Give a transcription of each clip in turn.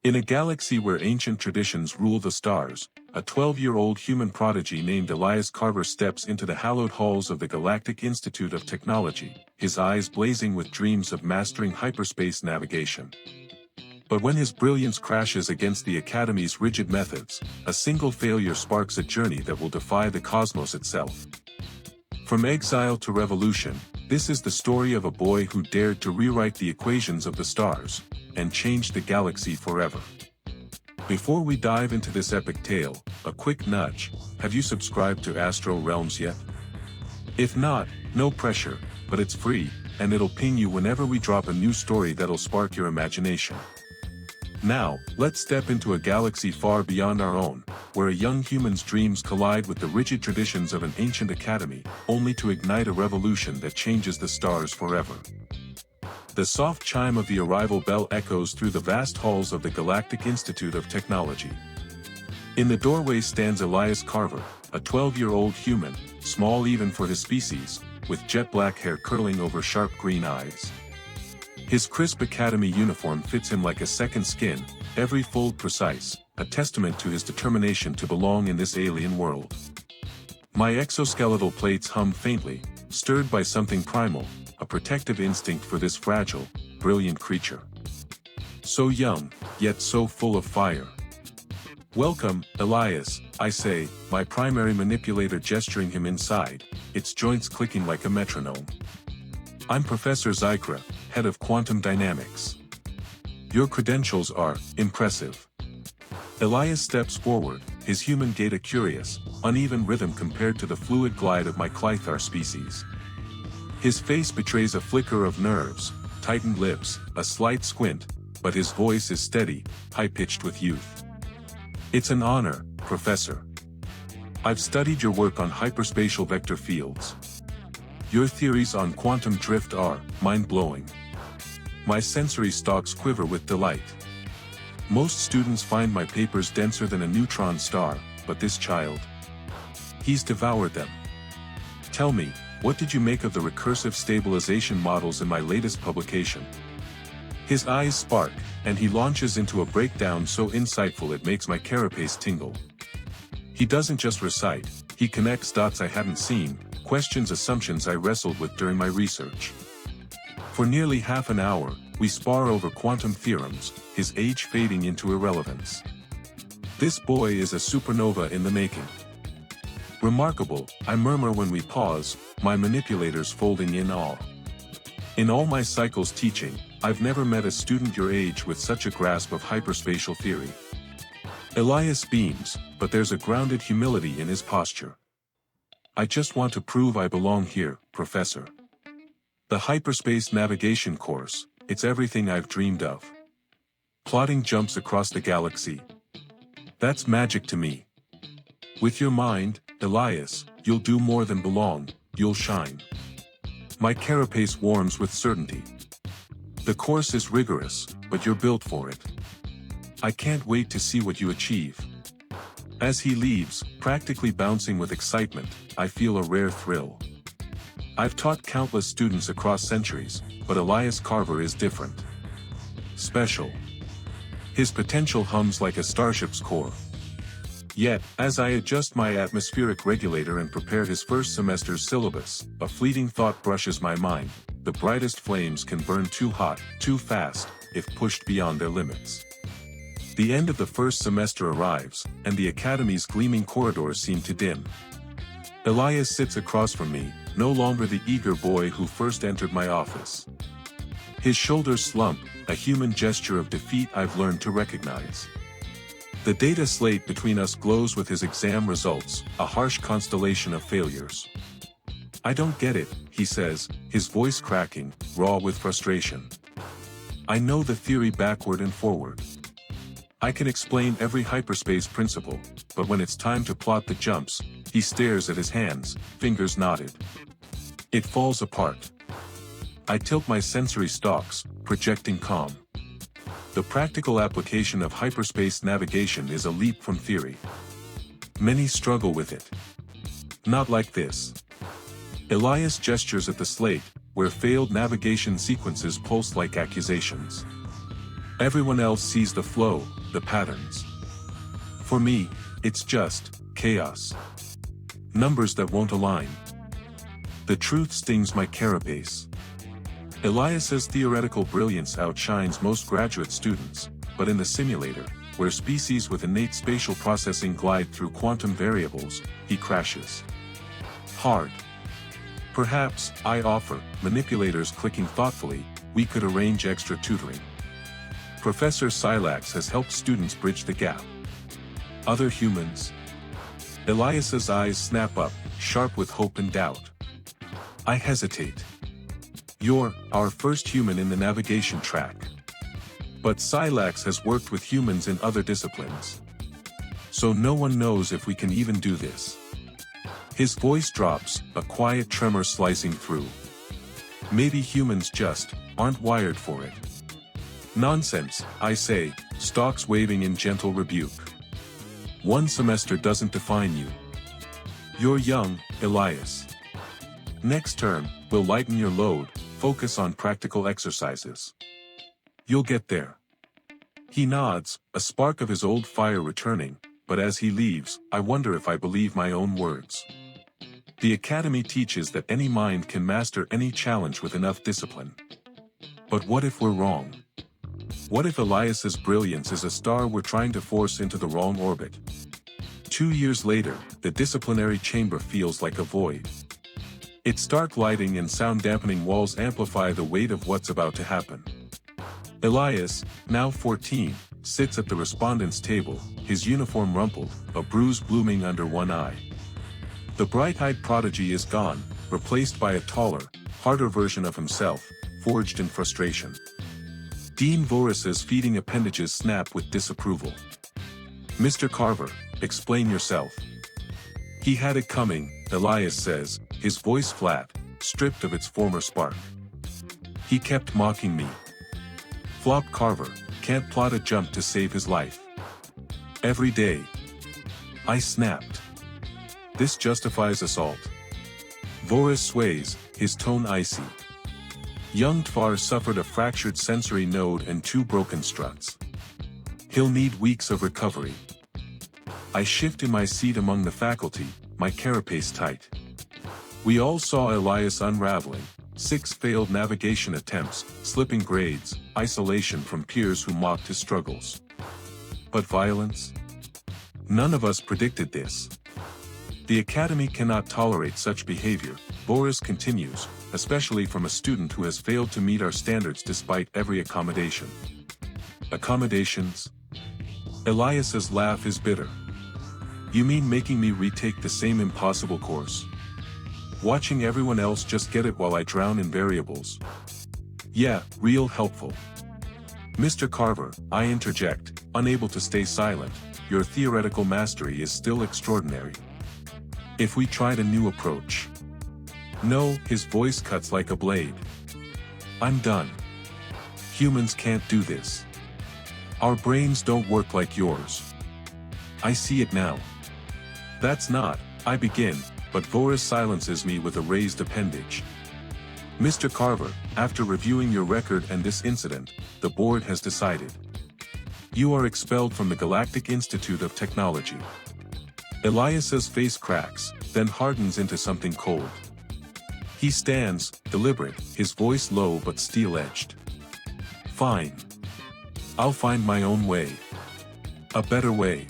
In a galaxy where ancient traditions rule the stars, a 12-year-old human prodigy named Elias Carver steps into the hallowed halls of the Galactic Institute of Technology, his eyes blazing with dreams of mastering hyperspace navigation. But when his brilliance crashes against the Academy's rigid methods, a single failure sparks a journey that will defy the cosmos itself. From exile to revolution, this is the story of a boy who dared to rewrite the equations of the stars, and change the galaxy forever. Before we dive into this epic tale, a quick nudge: have you subscribed to Astro Realms yet? If not, no pressure, but it's free, and it'll ping you whenever we drop a new story that'll spark your imagination. Now, let's step into a galaxy far beyond our own, where a young human's dreams collide with the rigid traditions of an ancient academy, only to ignite a revolution that changes the stars forever. The soft chime of the arrival bell echoes through the vast halls of the Galactic Institute of Technology. In the doorway stands Elias Carver, a 12-year-old human, small even for his species, with jet black hair curling over sharp green eyes. His crisp academy uniform fits him like a second skin, every fold precise, a testament to his determination to belong in this alien world. My exoskeletal plates hum faintly, stirred by something primal, a protective instinct for this fragile, brilliant creature. So young, yet so full of fire. "Welcome, Elias," I say, my primary manipulator gesturing him inside, its joints clicking like a metronome. "I'm Professor Zykra, head of quantum dynamics. Your credentials are impressive." Elias steps forward, his human gait a curious, uneven rhythm compared to the fluid glide of my Clythar species. His face betrays a flicker of nerves, tightened lips, a slight squint, but his voice is steady, high-pitched with youth. "It's an honor, Professor. I've studied your work on hyperspatial vector fields. Your theories on quantum drift are mind-blowing." My sensory stalks quiver with delight. Most students find my papers denser than a neutron star, but this child, he's devoured them. "Tell me, what did you make of the recursive stabilization models in my latest publication?" His eyes spark, and he launches into a breakdown so insightful it makes my carapace tingle. He doesn't just recite, he connects dots I hadn't seen, questions assumptions I wrestled with during my research. For nearly half an hour, we spar over quantum theorems, his age fading into irrelevance. This boy is a supernova in the making. "Remarkable," I murmur when we pause, my manipulators folding in awe. In all my cycles teaching, I've never met a student your age with such a grasp of hyperspatial theory. Elias beams, but there's a grounded humility in his posture. "I just want to prove I belong here, Professor. The hyperspace navigation course, it's everything I've dreamed of. Plotting jumps across the galaxy. That's magic to me. With your mind, Elias, you'll do more than belong, you'll shine." My carapace warms with certainty. "The course is rigorous, but you're built for it. I can't wait to see what you achieve." As he leaves, practically bouncing with excitement, I feel a rare thrill. I've taught countless students across centuries, but Elias Carver is different. Special. His potential hums like a starship's core. Yet, as I adjust my atmospheric regulator and prepare his first semester's syllabus, a fleeting thought brushes my mind: the brightest flames can burn too hot, too fast, if pushed beyond their limits. The end of the first semester arrives, and the Academy's gleaming corridors seem to dim. Elias sits across from me, no longer the eager boy who first entered my office. His shoulders slump, a human gesture of defeat I've learned to recognize. The data slate between us glows with his exam results, a harsh constellation of failures. "I don't get it," he says, his voice cracking, raw with frustration. "I know the theory backward and forward. I can explain every hyperspace principle, but when it's time to plot the jumps," he stares at his hands, fingers knotted. "It falls apart." I tilt my sensory stalks, projecting calm. The practical application of hyperspace navigation is a leap from theory. Many struggle with it. Not like this. Elias gestures at the slate, where failed navigation sequences pulse like accusations. Everyone else sees the flow, the patterns. For me, it's just chaos. Numbers that won't align. The truth stings my carapace. Elias's theoretical brilliance outshines most graduate students, but in the simulator, where species with innate spatial processing glide through quantum variables, he crashes hard. Perhaps, I offer, manipulators clicking thoughtfully, we could arrange extra tutoring. Professor Silax has helped students bridge the gap. Other humans? Elias's eyes snap up, sharp with hope and doubt. I hesitate. You're our first human in the navigation track. But Silax has worked with humans in other disciplines. So no one knows if we can even do this. His voice drops, a quiet tremor slicing through. Maybe humans just aren't wired for it. Nonsense, I say, stalks waving in gentle rebuke. One semester doesn't define you. You're young, Elias. Next term, we'll lighten your load, focus on practical exercises. You'll get there. He nods, a spark of his old fire returning, but as he leaves, I wonder if I believe my own words. The Academy teaches that any mind can master any challenge with enough discipline. But what if we're wrong? What if Elias's brilliance is a star we're trying to force into the wrong orbit? 2 years later, the disciplinary chamber feels like a void. Its stark lighting and sound-dampening walls amplify the weight of what's about to happen. Elias, now 14, sits at the respondents' table, his uniform rumpled, a bruise blooming under one eye. The bright-eyed Prodigy is gone, replaced by a taller, harder version of himself, forged in frustration. Dean Voris's feeding appendages snap with disapproval. Mr. Carver, explain yourself. He had it coming, Elias says, his voice flat, stripped of its former spark. He kept mocking me. Flop Carver, can't plot a jump to save his life. Every day. I snapped. This justifies assault. Voris sways, his tone icy. Young Tvar suffered a fractured sensory node and 2 broken struts. He'll need weeks of recovery. I shift in my seat among the faculty, my carapace tight. We all saw Elias unraveling, 6 failed navigation attempts, slipping grades, isolation from peers who mocked his struggles. But violence? None of us predicted this. The Academy cannot tolerate such behavior, Boris continues, especially from a student who has failed to meet our standards despite every accommodation. Accommodations? Elias's laugh is bitter. You mean making me retake the same impossible course? Watching everyone else just get it while I drown in variables? Yeah, real helpful. Mr. Carver, I interject, unable to stay silent, your theoretical mastery is still extraordinary. If we tried a new approach? No, his voice cuts like a blade. I'm done. Humans can't do this. Our brains don't work like yours. I see it now. That's not, I begin, but Voris silences me with a raised appendage. Mr. Carver, after reviewing your record and this incident, the board has decided. You are expelled from the Galactic Institute of Technology. Elias's face cracks, then hardens into something cold. He stands, deliberate, his voice low but steel-edged. Fine. I'll find my own way. A better way.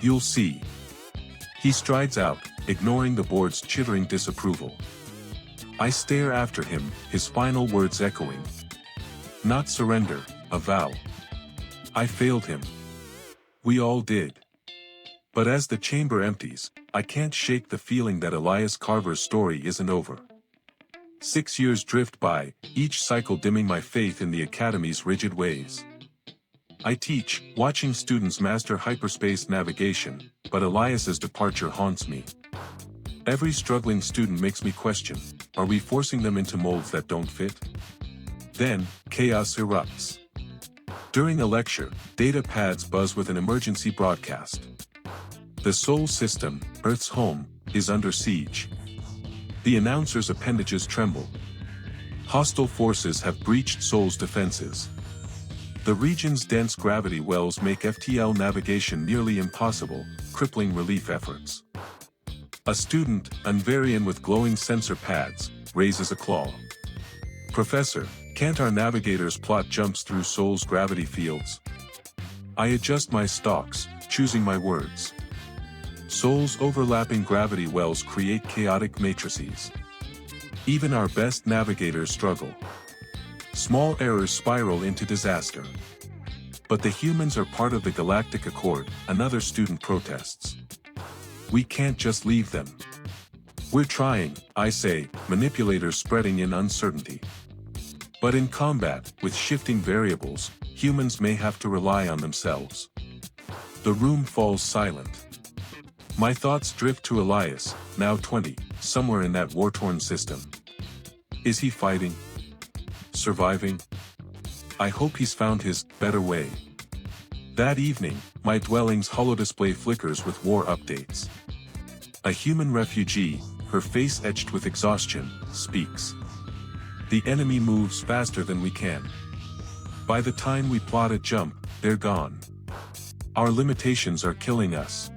You'll see. He strides out, ignoring the board's chittering disapproval. I stare after him, his final words echoing. Not surrender, a vow. I failed him. We all did. But as the chamber empties, I can't shake the feeling that Elias Carver's story isn't over. 6 years drift by, each cycle dimming my faith in the Academy's rigid ways. I teach, watching students master hyperspace navigation, but Elias's departure haunts me. Every struggling student makes me question, are we forcing them into molds that don't fit? Then, chaos erupts. During a lecture, data pads buzz with an emergency broadcast. The Sol system, Earth's home, is under siege. The announcer's appendages tremble. Hostile forces have breached Sol's defenses. The region's dense gravity wells make FTL navigation nearly impossible, crippling relief efforts. A student, Unvarian with glowing sensor pads, raises a claw. Professor, can't our navigators plot jumps through Sol's gravity fields? I adjust my stalks, choosing my words. Sol's overlapping gravity wells create chaotic matrices. Even our best navigators struggle. Small errors spiral into disaster. But the humans are part of the Galactic Accord, another student protests. We can't just leave them. We're trying, I say, manipulators spreading in uncertainty. But in combat, with shifting variables, humans may have to rely on themselves. The room falls silent. My thoughts drift to Elias, now 20, somewhere in that war-torn system. Is he fighting? Surviving? I hope he's found his better way. That evening, my dwelling's holodisplay flickers with war updates. A human refugee, her face etched with exhaustion, speaks. The enemy moves faster than we can. By the time we plot a jump, they're gone. Our limitations are killing us.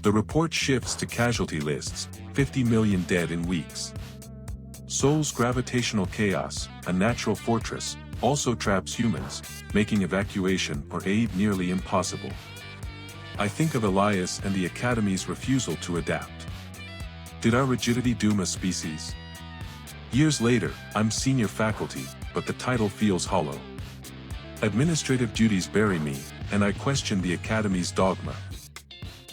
The report shifts to casualty lists, 50 million dead in weeks. Sol's gravitational chaos, a natural fortress, also traps humans, making evacuation or aid nearly impossible. I think of Elias and the Academy's refusal to adapt. Did our rigidity doom a species? Years later, I'm senior faculty, but the title feels hollow. Administrative duties bury me, and I question the Academy's dogma.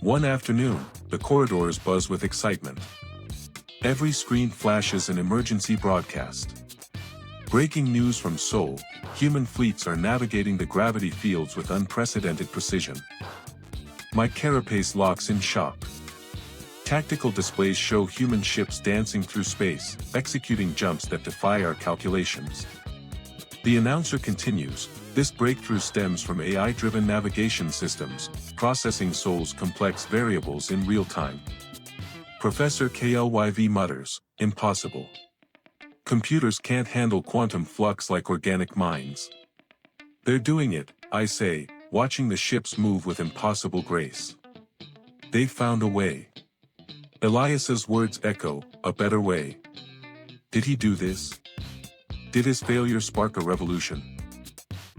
One afternoon, the corridors buzz with excitement. Every screen flashes an emergency broadcast. Breaking news from Sol, human fleets are navigating the gravity fields with unprecedented precision. My carapace locks in shock. Tactical displays show human ships dancing through space, executing jumps that defy our calculations. The announcer continues, this breakthrough stems from AI-driven navigation systems, processing Sol's complex variables in real time. Professor KLYV mutters, impossible. Computers can't handle quantum flux like organic minds. They're doing it, I say, watching the ships move with impossible grace. They've found a way. Elias's words echo, a better way. Did he do this? Did his failure spark a revolution?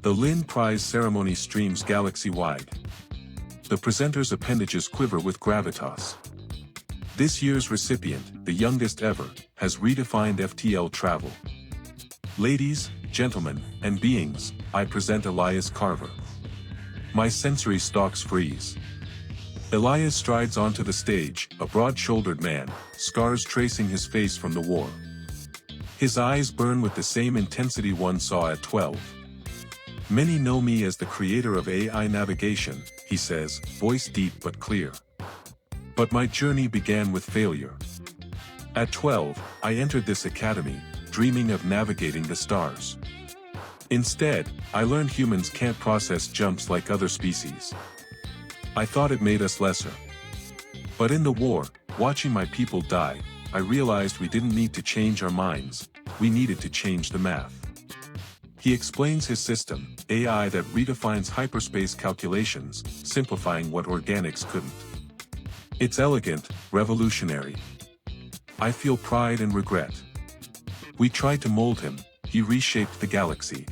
The Lynn Prize ceremony streams galaxy-wide. The presenter's appendages quiver with gravitas. This year's recipient, the youngest ever, has redefined FTL travel. Ladies, gentlemen, and beings, I present Elias Carver. My sensory stalks freeze. Elias strides onto the stage, a broad-shouldered man, scars tracing his face from the war. His eyes burn with the same intensity one saw at 12. Many know me as the creator of AI navigation, he says, voice deep but clear. But my journey began with failure. At 12, I entered this academy, dreaming of navigating the stars. Instead, I learned humans can't process jumps like other species. I thought it made us lesser. But in the war, watching my people die, I realized we didn't need to change our minds, we needed to change the math. He explains his system, AI that redefines hyperspace calculations, simplifying what organics couldn't. It's elegant, revolutionary. I feel pride and regret. We tried to mold him, he reshaped the galaxy.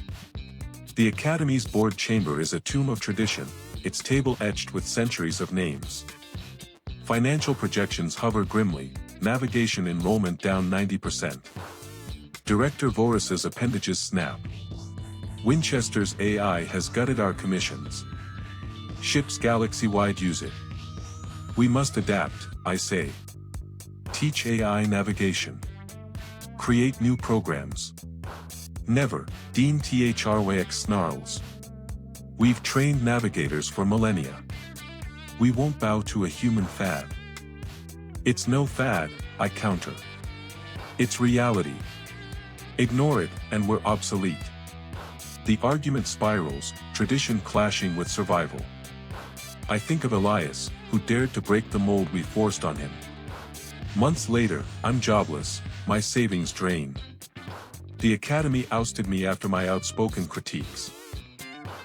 The Academy's board chamber is a tomb of tradition, its table etched with centuries of names. Financial projections hover grimly, navigation enrollment down 90%. Director Vorus's appendages snap. Winchester's AI has gutted our commissions. Ships galaxy-wide use it. We must adapt, I say. Teach AI navigation. Create new programs. Never, Dean THRWX snarls. We've trained navigators for millennia. We won't bow to a human fad. It's no fad, I counter. It's reality. Ignore it, and we're obsolete. The argument spirals, tradition clashing with survival. I think of Elias, who dared to break the mold we forced on him. Months later, I'm jobless, my savings drained. The Academy ousted me after my outspoken critiques.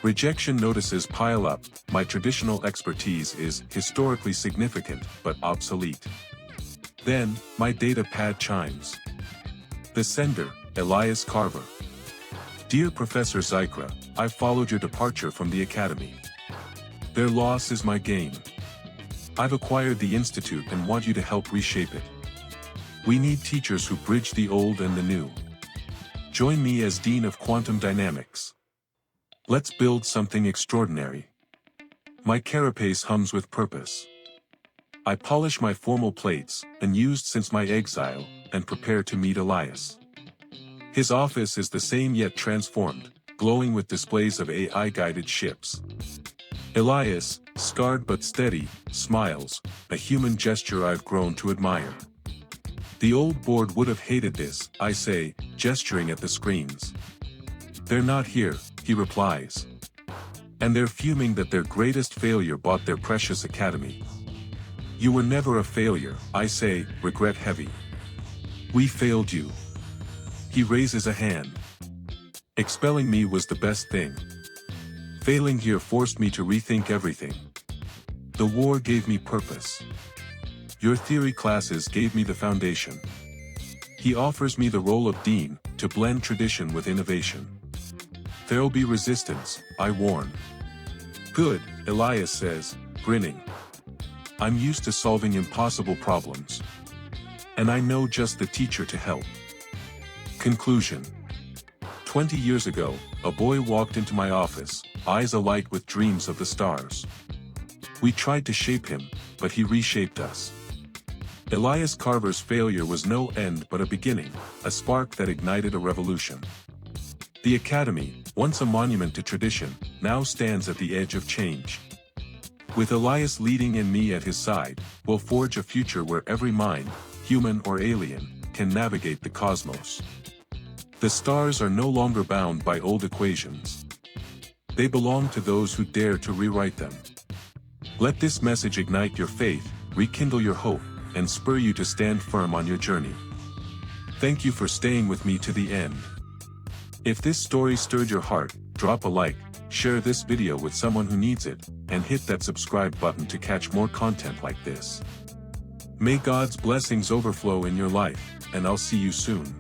Rejection notices pile up. My traditional expertise is historically significant, but obsolete. Then, my data pad chimes. The sender, Elias Carver. Dear Professor Zykra, I've followed your departure from the Academy. Their loss is my gain. I've acquired the Institute and want you to help reshape it. We need teachers who bridge the old and the new. Join me as Dean of Quantum Dynamics. Let's build something extraordinary. My carapace hums with purpose. I polish my formal plates, unused since my exile, and prepare to meet Elias. His office is the same yet transformed, glowing with displays of AI-guided ships. Elias, scarred but steady, smiles, a human gesture I've grown to admire. The old board would have hated this, I say, gesturing at the screens. They're not here, he replies. And they're fuming that their greatest failure bought their precious academy. You were never a failure, I say, regret heavy. We failed you. He raises a hand. Expelling me was the best thing. Failing here forced me to rethink everything. The war gave me purpose. Your theory classes gave me the foundation. He offers me the role of dean, to blend tradition with innovation. There'll be resistance, I warn. Good, Elias says, grinning. I'm used to solving impossible problems. And I know just the teacher to help. Conclusion. 20 years ago, a boy walked into my office, eyes alight with dreams of the stars. We tried to shape him, but he reshaped us. Elias Carver's failure was no end but a beginning, a spark that ignited a revolution. The Academy, once a monument to tradition, now stands at the edge of change. With Elias leading and me at his side, we'll forge a future where every mind, human or alien, can navigate the cosmos. The stars are no longer bound by old equations. They belong to those who dare to rewrite them. Let this message ignite your faith, rekindle your hope, and spur you to stand firm on your journey. Thank you for staying with me to the end. If this story stirred your heart, drop a like, share this video with someone who needs it, and hit that subscribe button to catch more content like this. May God's blessings overflow in your life, and I'll see you soon.